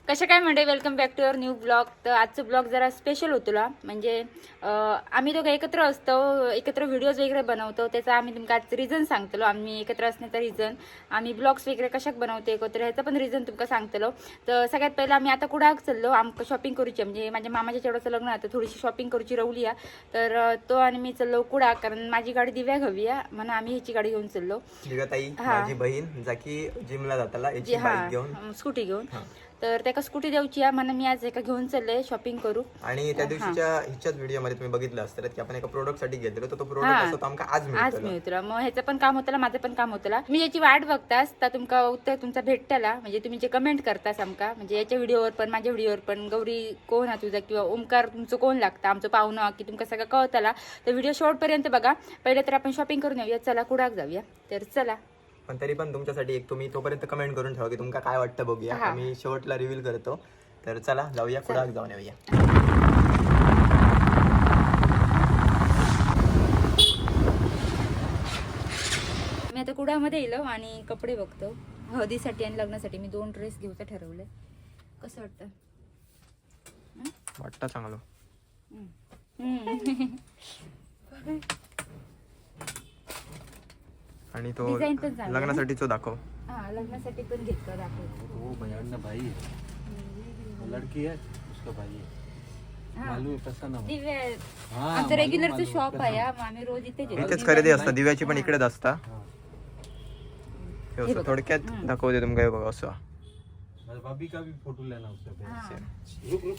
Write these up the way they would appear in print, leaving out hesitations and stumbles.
कशा काय म्हणते, welcome back to your new blog. तर आजचं ब्लॉग जरा स्पेशल होतो म्हणजे आम्ही दोघं एकत्र असतो, एकत्र व्हिडिओज वगैरे बनवतो. त्याचा आम्ही तुमका आज रिझन सांगतलो. आम्ही एकत्र असण्याचा रिझन, आम्ही ब्लॉग्स वगैरे कशाक बनवतो एकत्र ह्याचं पण रिझन तुमका सांगतलो. तर सगळ्यात पहिलं आम्ही आता कुडाक चाललो. आमक शॉपिंग करूची म्हणजे माझ्या मामाच्या चेवडाचं लग्न आहे, तर थोडीशी शॉपिंग करूची रवली आहे. तर तो आणि मी चाललो कुडाक, कारण माझी गाडी दिव्याक हवी आहे म्हणून आम्ही ह्याची गाडी घेऊन चाललो. दिव्याताई माझी बहीण जाकी जिमला जाताला याची बाईक घेऊन स्कूटी घेऊन. तर त्याका स्कूटी द्यायची आहे म्हणून मी आज एका घेऊन चालले शॉपिंग करू. आणि त्या दिवशीच्या हिच्याच व्हिडिओ मध्ये तुम्ही बघितलं असतं की आपण एका प्रोडक्ट साठी घेतलेलो, तो प्रोडक्ट असतो आमका आज मिळतो. मग ह्याचं पण काम होतं, माझं पण काम होतं. मी याची वाट बघतास तर तुमका उत्तर तुमचा भेटताला, म्हणजे तुम्ही जे कमेंट करतास आमका, म्हणजे याच्या व्हिडिओवर पण माझ्या व्हिडिओवर पण गौरी कोण हा तुझा किंवा ओमकार तुमचं कोण लागतं आमचं पाहुणं की तुमका सगळं कळताला. तर व्हिडिओ शेवटपर्यंत बघा. पहिले तर आपण शॉपिंग करून येऊया. चला कुडाक जाऊया. तर चला. पण तरी पण तुमच्यासाठी एक तुम्ही तोपर्यंत कमेंट करून ठेवा की तुमका काय वाटतं बघूया. आम्ही शेवटला रिव्हील करतो. तर चला जाऊया, कुडाक जाऊन येऊया. मी आता कुडामध्ये येलो आणि कपडे बघतो हळदीसाठी आणि लग्नासाठी. मी 2 ड्रेस घेऊचं ठरवलंय. कसं वाटतं? वाटतं चांगलं. आणि तो डिझाईन पण चांगला लग्नासाठी तो दाखव. हा, लग्नासाठी पण घेतलं दाखवतो. वो भैया भाई है, लड़की है उसका भाई है. मालूम है कसा ना. दिव्या हाँ, आमचं मालूम, रेग्युलरचं मालूम, शॉप कसा. आहे. आम्ही रोज इथेच येतो. इथेच खरेदी असतात. दिव्याची पण इकडेच असता. हाँ. हे असं थोडक्यात दाखवते तुमका. हे बघा असं. बस बब्बी का भी फोटो लेना उससे भैया हाँ. से. रुक रुक.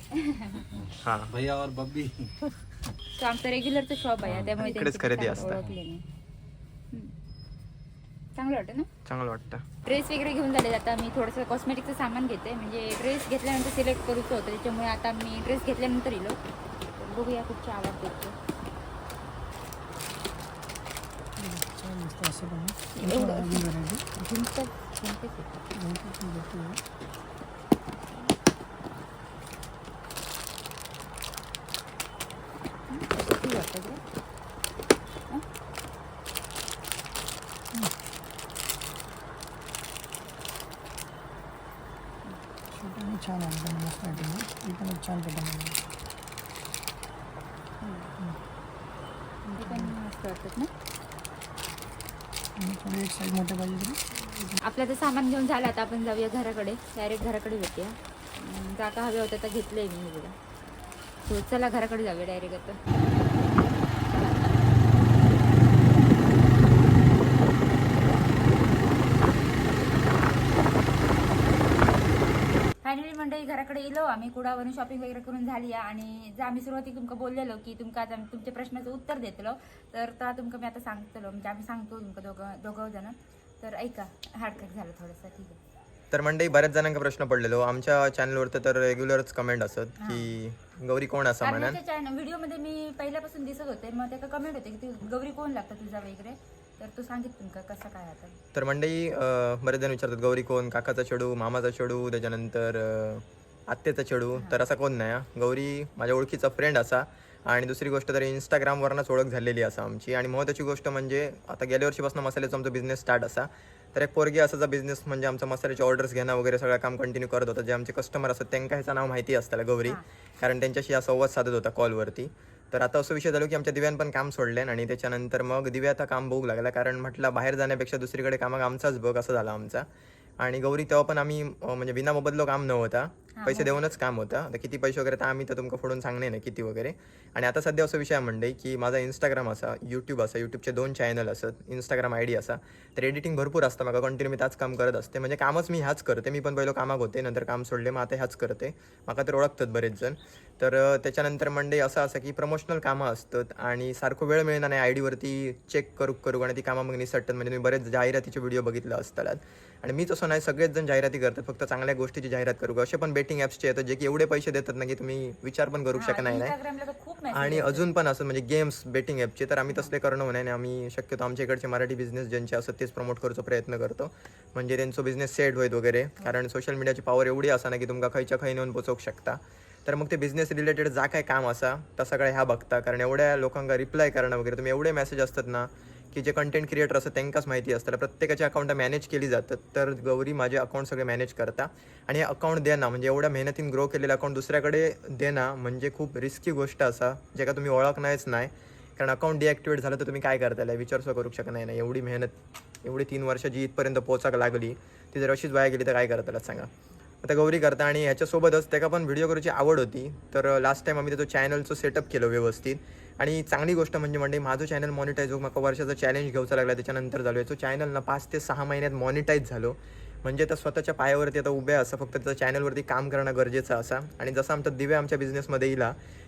हा, भैया और बब्बी. तो आमचं रेग्युलरचं शॉप आहे, त्यामुळे इकडेच त्यांची खरेदी चांगलं असतं. ओळखले नाही. चांगलं वाटतं ना. चांगलं वाटतं. ड्रेस वगैरे घेऊन झाले. आता मी थोडंसं कॉस्मेटिकचं सामान घेते, म्हणजे ड्रेस घेतल्यानंतर सिलेक्ट करूचं होतं. त्याच्यामुळे आता मी ड्रेस घेतल्यानंतर येलो. बघूया कुठची आवडते. छान आहे, मस्त आहे. ती पण एक छान पॅटर्न आहे. मस्त वाटतात ना. आणि थोडी एक साईज मोठे पाहिजे तरी. आपलं तर सामान घेऊन झालं. आता आपण जाऊया घराकडे. डायरेक्ट घराकडे भेटूया. जागा हवे होतं तर घेतलंय मी बघा. तो चला घराकडे जाऊया डायरेक्ट आता. फायनली मंडळी घराकडे येलो आम्ही. कुडावरून शॉपिंग वगैरे करून झाली आहे. आणि जर आम्ही सुरुवाती तुमका बोललेलो की तुमका आज आम्ही तुमच्या प्रश्नाचं उत्तर देतलो, तर तुमका मी आता सांगतलो, म्हणजे आम्ही सांगतो तुमका दोघं जण. तर ऐका, हार्डकट झालं थोडंसं. ठीक आहे. तर मंडळी बऱ्याच जणांका प्रश्न पडलेलो आमच्या चॅनलवरती, तर रेग्युलरच कमेंट असत की गौरी कोण असा म्हणून. व्हिडिओमध्ये मी पहिल्यापासून दिसत होते, मग त्याला कमेंट होते की तू गौरी कोण लागतं तुझा वगैरे. तर तू सांगित तुमका कसं काय आता. तर मंडळी बरेच जण विचारतात गौरी कोण, काकाचा चेडू, मामाचा चेडू, त्याच्यानंतर आत्याचा चेडू. तर असा कोण नाही. गौरी माझ्या ओळखीचा फ्रेंड असा. आणि दुसरी गोष्ट तर इंस्टाग्रामवरनंच ओळख झालेली असा आमची. आणि महत्त्वाची गोष्ट म्हणजे आता गेल्या वर्षीपासून मसाल्याचा आमचा बिझनेस स्टार्ट असा. तर एक पोरगी असाचा बिझनेस म्हणजे आमचा मसाल्याचे ऑर्डर्स घेणं वगैरे सगळं काम कंटिन्यू करत होता. जे आमचे कस्टमर असतात त्यांना ह्याचं नाव माहिती असतं गौरी, कारण त्यांच्याशी हा संवाद साधत होता कॉलवरती. तर आता असं विषय झालो की आमच्या दिव्यान पण काम सोडले. आणि त्याच्यानंतर मग दिव्या आता काम बघू लागला, कारण म्हटलं बाहेर जाण्यापेक्षा दुसरीकडे कामाग आमचाच बघ असं झाला आमचा. आणि गौरी तेव्हा पण आम्ही म्हणजे बिना मोबदलो काम नव्हता, पैसे देऊनच काम होता. आता किती पैसे वगैरे तर आम्ही तर तुमका फोडून सांगणे नाही किती वगैरे. आणि आता सध्या असं विषय म्हणते की माझा इंस्टाग्राम असा, यूट्यूब असा, यूट्यूबचे 2 चॅनल असत, इंस्टाग्राम ID असा. तर एडिटिंग भरपूर असतं मग कंटिन्यू मी त्याच काम करत असते. म्हणजे कामच मी ह्याच करते. मी पण पहिलं कामाक होते, नंतर काम सोडले, मग आता ह्याच करते. मला तर ओळखतात बरेच जण. तर त्याच्यानंतर मंडे असं की प्रमोशनल कामं असतात आणि सारखं वेळ मिळणार नाही ID वरती चेक करू आणि ती कामं मग निसटतात. म्हणजे तुम्ही बरेच जाहिरातीचे व्हिडिओ बघितले असतात. आणि मीच असं नाही, सगळेच जण जाहिराती करतात, फक्त चांगल्या गोष्टीची जाहिरात करू. असे पण बेटिंग ॲप्सचे येतात जे की एवढे पैसे देतात ना की तुम्ही विचार पण करू शकत नाही. आणि अजून पण असं म्हणजे गेम्स बेटिंग ॲपचे. तर आम्ही तसले करणं होणार नाही. आम्ही शक्यतो आमच्या इकडचे मराठी बिझनेस ज्यांचे असतात तेच प्रमोट करायचा प्रयत्न करतो, म्हणजे त्यांचं बिझनेस सेट होईल वगैरे. कारण सोशल मीडियाची पॉवर एवढी असा ना की तुमका खयच्या खय नेऊन पोचवू शकता. तर मग ते बिझनेस रिलेटेड जा काय काम असा तर सगळं ह्या बघता. कारण एवढ्या लोकांना रिप्लाय करणं वगैरे, तुम्ही एवढे मेसेज असतात ना की जे कंटेंट क्रिएटर असतात त्यांकाच माहिती असतं प्रत्येकाचे अकाउंट मॅनेज केली जातात. तर गौरी माझे अकाउंट सगळे मॅनेज करता आणि हे अकाउंट देणं म्हणजे एवढ्या मेहनतीन ग्रो केलेलं अकाउंट दुसऱ्याकडे देणं म्हणजे खूप रिस्की गोष्ट असा जे का तुम्ही ओळखणारच नाही. कारण अकाउंट डिॲक्टिवेट झालं तर तुम्ही काय करताय विचारसुद्धा करू शकत नाही. एवढी मेहनत एवढी 3 वर्ष जी इथपर्यंत पोचायला लागली ती जर अशीच वाया गेली तर काय करताला सांगा. आता गौरी करता आणि ह्याच्यासोबतच त्याला पण व्हिडिओ करायची आवड होती. तर लास्ट टाईम आम्ही त्याचं चॅनलचं सेटअप केलं व्यवस्थित आणि चांगली गोष्ट म्हणजे माझं चॅनल मॉनिटाईज हो मग वर्षाचा चॅलेंज घ्यायचा लागला. त्याच्यानंतर झालो याचं चॅनल ना 5 ते 6 महिन्यात मॉनिटाईज झालो. म्हणजे तर स्वतःच्या पायावरती आता उभ्या असं फक्त त्याच्या चॅनलवरती काम करणं गरजेचं असा. आणि जसं आमचा दिव्या आमच्या बिझनेसमध्ये येईल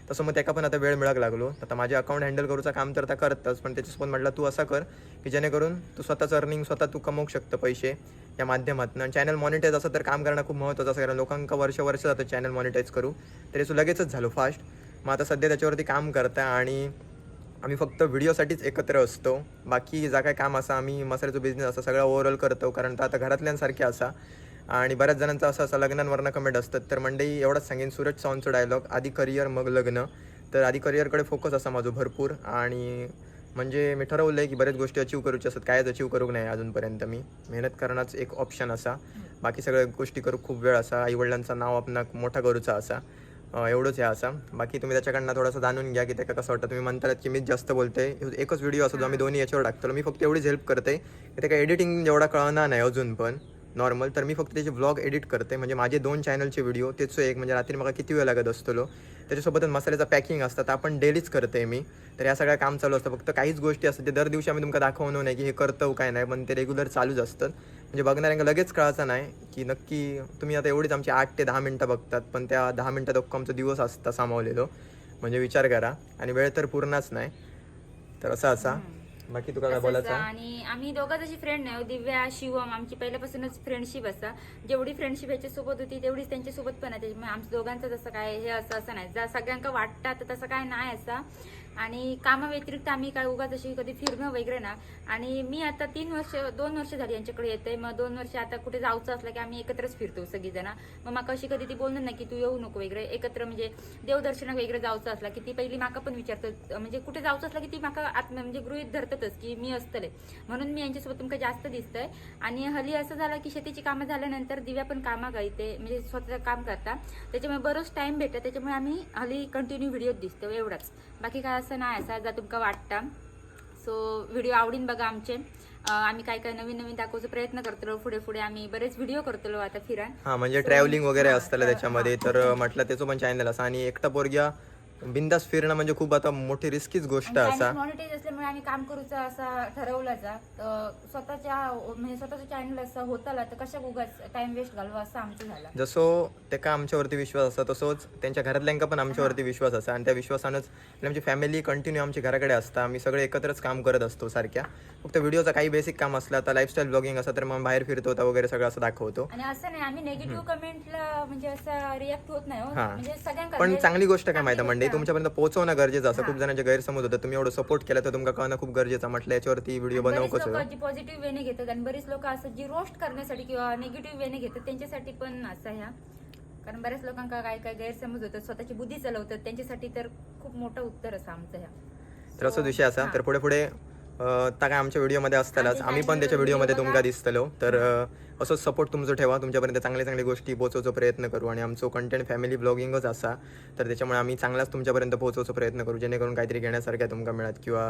तसं मग त्याला पण आता वेळ मिळायला लागलो. आता माझे अकाउंट हँडल करूचं काम तर आता करतच पण त्याच्यासोबत म्हटलं तू असं कर की जेणेकरून तू स्वतःचं अर्निंग स्वतः तू कमवू शकतं पैसे या माध्यमातून. आणि चॅनल मॉनिटाईज असं तर काम करणं खूप महत्त्वाचं असं कारण लोकांका वर्ष जातं चॅनल मॉनिटाईज करू तरी असं लगेचच झालो फास्ट. मग आता सध्या त्याच्यावरती काम करता आणि आम्ही फक्त व्हिडिओसाठीच एकत्र असतो. बाकी जा काय काम असं आम्ही मसाल्याचं बिझनेस असं सगळं ओव्हरऑल करतो कारण तर आता घरातल्यांसारखे असा. आणि बऱ्याच जणांचं असं लग्नांवरनं कमेंट असतात. तर मंडळी एवढंच सांगेन सूरज चव्हाणचं डायलॉग आधी करिअर मग लग्न. तर आधी करिअरकडे फोकस असा माझं भरपूर आणि म्हणजे मी ठरवलं आहे की बऱ्याच गोष्टी अचीव करूची असतात. कायच अचीव करू नाही अजूनपर्यंत मी मेहनत करणंच एक ऑप्शन असा. बाकी सगळ्या गोष्टी करू खूप वेळ असा. आईवडिलांचं नाव आपण मोठा करूचा असा एवढंच आहे असं. बाकी तुम्ही त्याच्याकडनं थोडंसं जाणून घ्या की त्याला कसं वाटतं. तुम्ही म्हणताल की मीच जास्त बोलते. एकच व्हिडिओ असतो जो आम्ही दोन्ही याच्यावर टाकतो. मी फक्त एवढीच हेल्प करते की ते काय एडिटिंग जेवढा कळणार नाही अजून पण नॉर्मल. तर मी फक्त त्याचे व्लॉग एडिट करते म्हणजे माझे 2 चॅनलचे व्हिडिओ तेच एक म्हणजे रात्री मला किती वेळ लागत असतो. त्याच्यासोबतच मसाल्याचा पॅकिंग असतात आपण डेलीच करते मी. तर या सगळ्या काम चालू असतं. फक्त काहीच गोष्टी असतात ते दर दिवशी आम्ही तुमका दाखवणार नाही की हे करतो काय नाही पण ते रेग्युलर चालूच असतं. म्हणजे बघणाऱ्यांना लगेच कळायचं नाही की नक्की तुम्ही आता एवढीच आमची 8 ते 10 मिनटं बघतात पण त्या 10 मिनटात अख्खा आमचा दिवस असता सामावलेलो. म्हणजे विचार करा आणि वेळ तर पूर्णच नाही. तर असा बाकी तुला काय बोलायचं. आणि आम्ही दोघं जशी फ्रेंड नाही दिव्या शिवम आमची पहिल्यापासूनच फ्रेंडशिप असा. जेवढी फ्रेंडशिप याच्यासोबत होती तेवढीच त्यांच्यासोबत पण आहे. त्याच्यामुळे आमच्या दोघांचं जसं काय हे असं नाही जर सगळ्यांना वाटतं तर तसं काय नाही असा. आणि कामाव्यतिरिक्त आम्ही काय उगाच अशी कधी फिरणं वगैरे ना. आणि मी आता 2 वर्ष झाली यांच्याकडे येते. मग 2 वर्ष आता कुठे जायचं असलं की आम्ही एकत्रच फिरतो सगळीजण. मग माका अशी कधी ती बोलणार नाही की तू येऊ नको वगैरे एकत्र म्हणजे देवदर्शनाक वगैरे जायचं असलं की ती पहिली माका पण विचारतं म्हणजे कुठे जायचं असलं की ती माका म्हणजे गृहीत धरतातच की मी असतले. म्हणून मी यांच्यासोबत तुमका जास्त दिसतंय. आणि हल्ली असं झालं की शेतीची कामं झाल्यानंतर दिव्या पण कामा येते म्हणजे स्वतःचं काम करता. त्याच्यामुळे बरोच टाइम भेटतं. त्याच्यामुळे आम्ही हल्ली कंटिन्यू व्हिडिओ दिसतो एवढाच. बाकी काय असं नाही असा जर तुमका वाटतं. सो व्हिडिओ आवडीन बघा आमचे. आम्ही काय काय नवीन दाखवण्याचा प्रयत्न करतो. पुढे आम्ही बरेच व्हिडिओ करतो आता फिरायला. म्हणजे ट्रॅव्हलिंग वगैरे असतं त्याच्यामध्ये. तर म्हटलं त्याचं पण चॅनल असा आणि एकटा पोरग्या बिंदास फिरणं म्हणजे खूप आता मोठी रिस्कीच गोष्ट असा. मॉनिटाईज असल्यामुळे आम्ही काम करूचं असं ठरवलं जा. स्वतःचं चॅनल असं होताला तर कशा उगाच टाइम वेस्ट घालवा असं आमचं झालं. जसं त्याका आमच्यावरती विश्वास असा तसंच त्यांच्या घरातल्यांका पण आमच्यावरती विश्वास असा. आणि त्या विश्वासानंच आमची फॅमिली कंटिन्यू आमच्या घराकडे असता. आम्ही सगळे एकत्रच काम करत असतो सारख्या. फक्त व्हिडिओचा काही बेसिक काम असलं आता लाईफस्टाईल ब्लॉगिंग असं तर मग बाहेर फिरतो वगैरे सगळं असं दाखवतो. आणि असं नाही आम्ही नेगेटिव्ह कमेंटला म्हणजे असं रिॲक्ट होत नाही. म्हणजे सगळ्यांना पण चांगली गोष्ट काय माहिती म्हणजे तुमच्यापर्यंत पोहोचवणं गरजेचं असं. खूप जणांचे गैरसमज होतं. तुम्ही एवढं सपोर्ट केलं तर तुमका कळणं खूप गरजेचं. म्हटलं याच्यावरती व्हिडिओ बनवू कसं. जी पॉझिटिव्ह वेने घेतात आणि बरेच लोक असं जी रोस्ट करण्यासाठी किंवा निगेटिव्ह वेने घेतात त्यांच्यासाठी पण असं ह्या. कारण बऱ्याच लोकांना काय काय गैरसमज होतात स्वतःची बुद्धी चालवतात त्यांच्यासाठी तर खूप मोठं उत्तर असं आमचं ह्या. तर असं विषय असा. तर पुढे आता काय आमच्या व्हिडिओमध्ये असतानाच आम्ही पण त्याच्या व्हिडिओमध्ये तुमका दिसतलो. तर असंच सपोर्ट तुमचं ठेवा. तुमच्यापर्यंत चांगले गोष्टी पोहोचवण्याचा प्रयत्न करू. आणि आमचं कंटेंट फॅमिली ब्लॉगिंगच असा. तर त्याच्यामुळे आम्ही चांगलाच तुमच्यापर्यंत पोहोचवण्याचा प्रयत्न करू जेणेकरून काहीतरी घेण्यासारख्या तुमका मिळत किंवा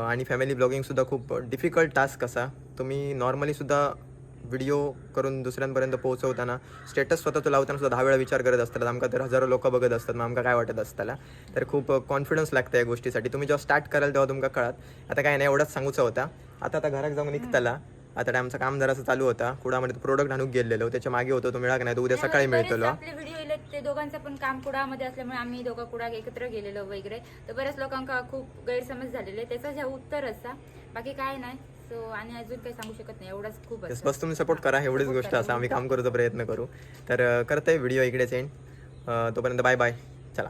आणि फॅमिली ब्लॉगिंगसुद्धा खूप डिफिकल्ट टास्क असा. तुम्ही नॉर्मलीसुद्धा व्हिडिओ करून दुसऱ्यांपर्यंत पोहोचवताना स्टेटस स्वतःचं लावताना सुद्धा 10 वेळा विचार करत असतात. आमका तर हजारो लोक बघत असतात. मग आमका काय वाटत असताना. तर खूप कॉन्फिडन्स लागतं या गोष्टीसाठी. तुम्ही जेव्हा स्टार्ट कराल तेव्हा तुमका कळत. आता काय नाही एवढंच सांगूचा होता. आता घरात जाऊन निघताला. आता आमचं काम जरासं चालू होता. कुडामध्ये प्रोडक्ट आणून गेलेलो त्याच्या मागे होतो तो मिळाला नाही. तो उद्या सकाळी मिळतो. आपले व्हिडिओ ते दोघांचं पण काम कुडामध्ये असल्यामुळे आम्ही दोघं कुडा एकत्र गेलेलो वगैरे. तर बऱ्याच लोकांना खूप गैरसमज झालेले त्याचं जे उत्तर असा. बाकी काय नाही. सो आणि अजून काही सांगू शकत नाही एवढाच खूप बस तुम्ही सपोर्ट करा एवढीच गोष्ट असं आम्ही काम करूचा प्रयत्न करू. तर करतोय व्हिडिओ इकडेच एंड. तोपर्यंत बाय बाय. चला.